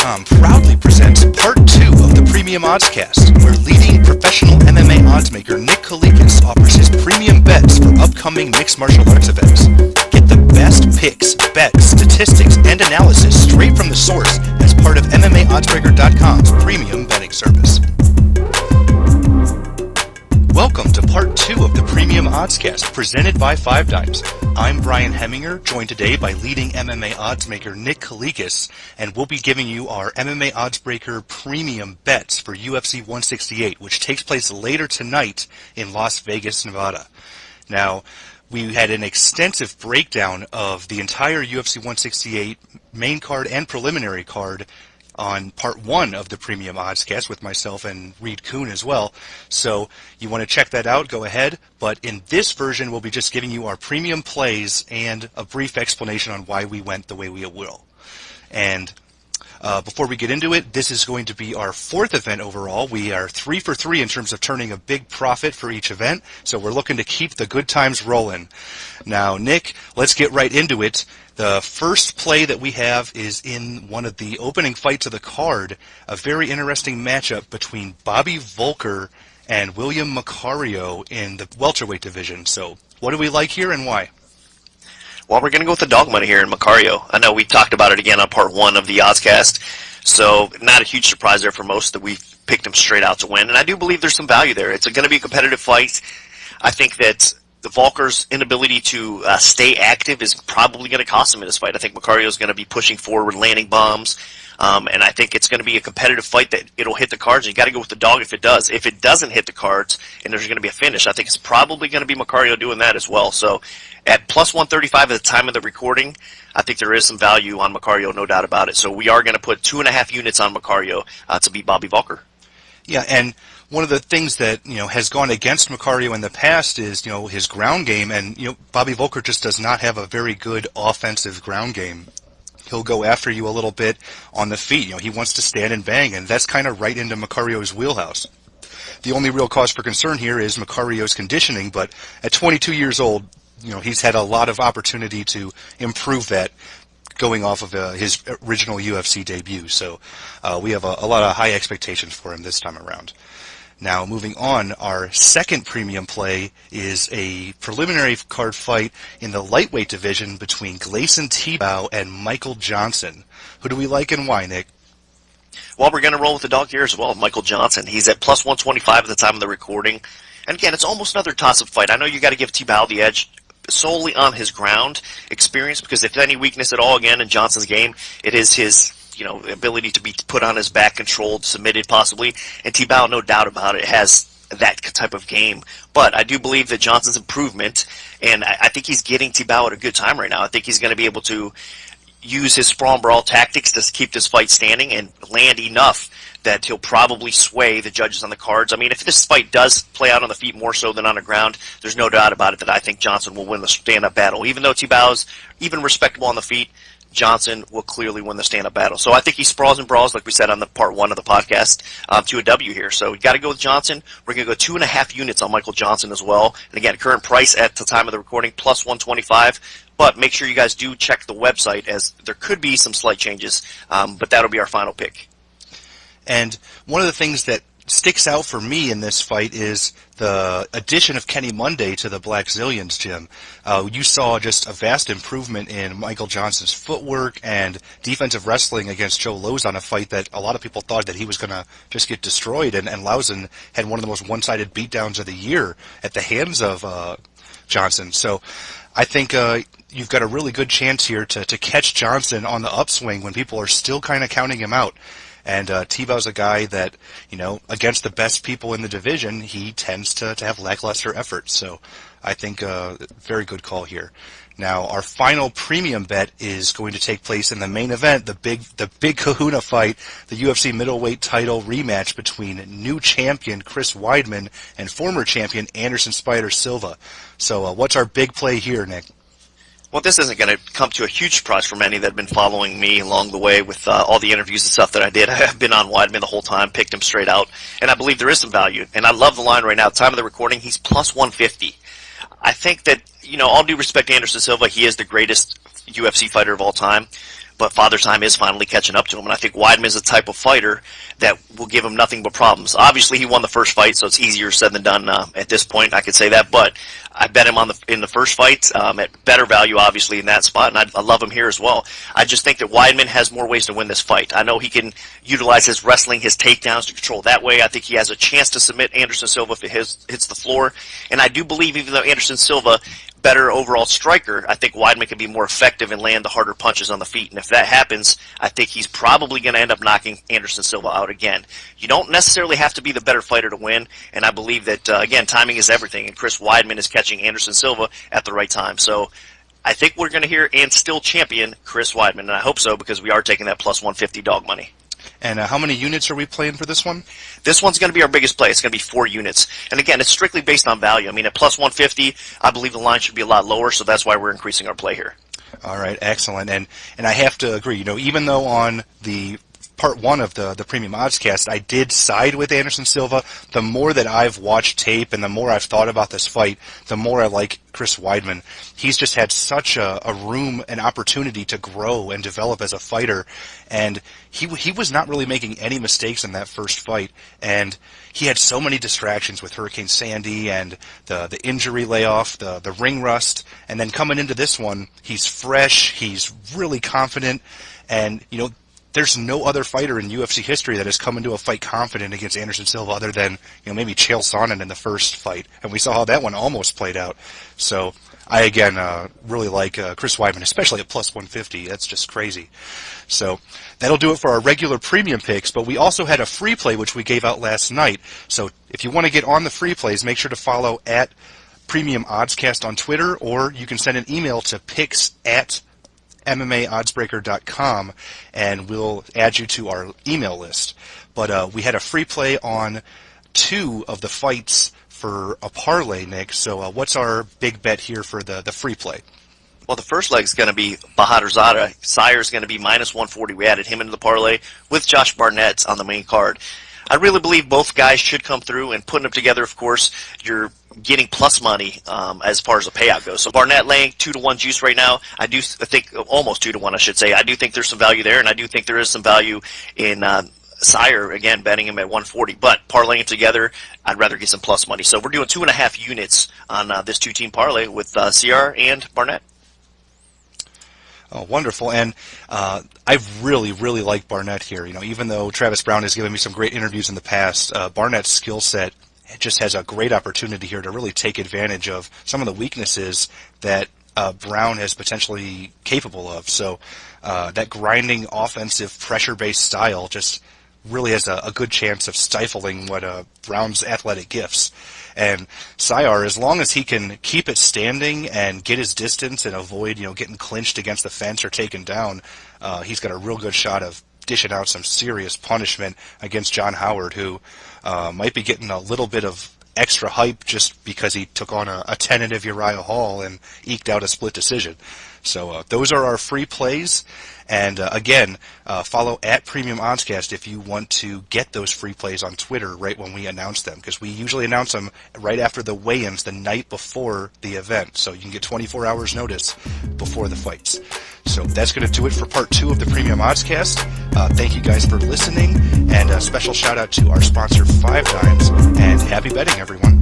Oddsbreaker.com proudly presents Part 2 of the Premium Oddscast, where leading professional MMA oddsmaker Nick Kalikas offers his premium bets for upcoming mixed martial arts events. Get the best picks, bets, statistics, and analysis straight from the source as part of MMAOddsbreaker.com's premium betting service. Welcome to Part 2 of the Premium Oddscast, presented by 5 Dimes. I'm Brian Heminger, joined today by leading MMA oddsmaker Nick Kalikas, and we'll be giving you our MMA Oddsbreaker premium bets for UFC 168, which takes place later tonight in Las Vegas, Nevada. Now, we had an extensive breakdown of the entire UFC 168 main card and preliminary card on part 1 of the Premium Oddscast with myself and Reed Kuhn as well. So you want to check that out, go ahead. But in this version, we'll be just giving you our premium plays and a brief explanation on why we went the way we will. And before we get into it, this is going to be our 4th event overall. We are 3 for 3 in terms of turning a big profit for each event, so we're looking to keep the good times rolling. Now, Nick, let's get right into it. The first play that we have is in one of the opening fights of the card, a very interesting matchup between Bobby Volker and William Macario in the welterweight division. So what do we like here and why? Well, we're going to go with the dog money here in Macario. I know we talked about it again on part 1 of the Oddscast, so not a huge surprise there for most that we picked him straight out to win, and I do believe there's some value there. It's going to be a competitive fight. I think that the Volker's inability to stay active is probably going to cost him in this fight. I think Macario is going to be pushing forward, landing bombs, and I think it's going to be a competitive fight that it'll hit the cards. You got to go with the dog if it does. If it doesn't hit the cards and there's going to be a finish, I think it's probably going to be Macario doing that as well. So at plus 135 at the time of the recording, I think there is some value on Macario, no doubt about it. So we are going to put 2.5 units on Macario to beat Bobby Volker. Yeah, and one of the things that has gone against Macario in the past is his ground game, and Bobby Volker just does not have a very good offensive ground game. He'll go after you a little bit on the feet. He wants to stand and bang, and that's kind of right into Macario's wheelhouse. The only real cause for concern here is Macario's conditioning, but at 22 years old, he's had a lot of opportunity to improve that going off of his original UFC debut. So we have a lot of high expectations for him this time around. Now, moving on, our second premium play is a preliminary card fight in the lightweight division between Gleison Tibau and Michael Johnson. Who do we like and why, Nick? Well, we're going to roll with the dog here as well, Michael Johnson. He's at plus 125 at the time of the recording. And again, it's almost another toss-up fight. I know you got to give Tibau the edge solely on his ground experience, because if any weakness at all, again, in Johnson's game, it is his ability to be put on his back, controlled, submitted possibly, and Tibau, no doubt about it, has that type of game. But I do believe that Johnson's improvement, and I think he's getting Tibau at a good time right now. I think he's going to be able to use his sprawl and brawl tactics to keep this fight standing and land enough that he'll probably sway the judges on the cards. I mean, if this fight does play out on the feet more so than on the ground, there's no doubt about it that I think Johnson will win the stand-up battle. Even though Tibau's even respectable on the feet, Johnson will clearly win the stand-up battle. So I think he sprawls and brawls, like we said on the part 1 of the podcast, to a W here. So we got to go with Johnson. We're going to go 2.5 units on Michael Johnson as well. And again, current price at the time of the recording, plus 125. But make sure you guys do check the website, as there could be some slight changes. But that'll be our final pick. And one of the things that sticks out for me in this fight is the addition of Kenny Monday to the Black Zillions gym. You saw just a vast improvement in Michael Johnson's footwork and defensive wrestling against Joe Lauzon, a fight that a lot of people thought that he was going to just get destroyed, and Lauzon had one of the most one-sided beatdowns of the year at the hands of Johnson. So I think you've got a really good chance here to catch Johnson on the upswing when people are still kind of counting him out. And Tibau's a guy that, against the best people in the division, he tends to have lackluster efforts. So I think very good call here. Now, our final premium bet is going to take place in the main event, the big kahuna fight, the UFC middleweight title rematch between new champion Chris Weidman and former champion Anderson Spider Silva. So what's our big play here, Nick? Well, this isn't going to come to a huge surprise for many that have been following me along the way with all the interviews and stuff that I did. I have been on Weidman the whole time, picked him straight out, and I believe there is some value. And I love the line right now. At the time of the recording, he's plus 150. I think that, all due respect to Anderson Silva, he is the greatest UFC fighter of all time. but Father Time is finally catching up to him, and I think Weidman is the type of fighter that will give him nothing but problems. Obviously, he won the first fight, so it's easier said than done at this point. I could say that, but I bet him in the first fight at better value, obviously, in that spot, and I love him here as well. I just think that Weidman has more ways to win this fight. I know he can utilize his wrestling, his takedowns to control that way. I think he has a chance to submit Anderson Silva if it hits the floor, and I do believe even though Anderson Silva better overall striker, I think Weidman can be more effective and land the harder punches on the feet. And if that happens, I think he's probably going to end up knocking Anderson Silva out again. You don't necessarily have to be the better fighter to win, and I believe that, again, timing is everything, and Chris Weidman is catching Anderson Silva at the right time. So I think we're going to hear and still champion Chris Weidman, and I hope so because we are taking that plus 150 dog money. And how many units are we playing for this one? This one's going to be our biggest play. It's going to be 4 units. And again, it's strictly based on value. I mean, at plus 150, I believe the line should be a lot lower, so that's why we're increasing our play here. All right, excellent. And I have to agree, even though on the part 1 of the Premium Oddscast, I did side with Anderson Silva, the more that I've watched tape and the more I've thought about this fight, the more I like Chris Weidman. He's just had such a room and opportunity to grow and develop as a fighter, and he was not really making any mistakes in that first fight, and he had so many distractions with Hurricane Sandy and the injury layoff, the ring rust, and then coming into this one, he's fresh, he's really confident, and there's no other fighter in UFC history that has come into a fight confident against Anderson Silva other than maybe Chael Sonnen in the first fight, and we saw how that one almost played out. So I again really like Chris Weidman, especially at plus 150. That's just crazy. So that'll do it for our regular premium picks, but we also had a free play which we gave out last night. So if you want to get on the free plays, make sure to follow at Premium Oddscast on Twitter, or you can send an email to picks@MMAoddsbreaker.com, and we'll add you to our email list. But we had a free play on 2 of the fights for a parlay, Nick. So what's our big bet here for the free play? Well, the first leg is going to be Bahadurzada. Sire is going to be minus 140. We added him into the parlay with Josh Barnett on the main card. I really believe both guys should come through, and putting them together, of course, you're getting plus money as far as the payout goes. So Barnett laying 2-1 juice right now. I think almost 2-1, I should say. I do think there's some value there, and I do think there is some value in Sire, again, betting him at 140. But parlaying them together, I'd rather get some plus money. So we're doing 2.5 units on this 2-team parlay with CR and Barnett. Oh, wonderful. And I really, really like Barnett here. Even though Travis Brown has given me some great interviews in the past, Barnett's skill set just has a great opportunity here to really take advantage of some of the weaknesses that Brown is potentially capable of. So that grinding offensive pressure-based style just really has a good chance of stifling what Brown's athletic gifts. And Sire, as long as he can keep it standing and get his distance and avoid, getting clinched against the fence or taken down, he's got a real good shot of dishing out some serious punishment against John Howard, who might be getting a little bit of extra hype just because he took on a tentative Uriah Hall and eked out a split decision. So those are our free plays. And again, follow at Premium Oddscast if you want to get those free plays on Twitter right when we announce them, because we usually announce them right after the weigh-ins the night before the event. So you can get 24 hours notice before the fights. So that's going to do it for part 2 of the Premium Oddscast. Thank you guys for listening, and a special shout out to our sponsor, 5 Dimes, and happy betting, everyone.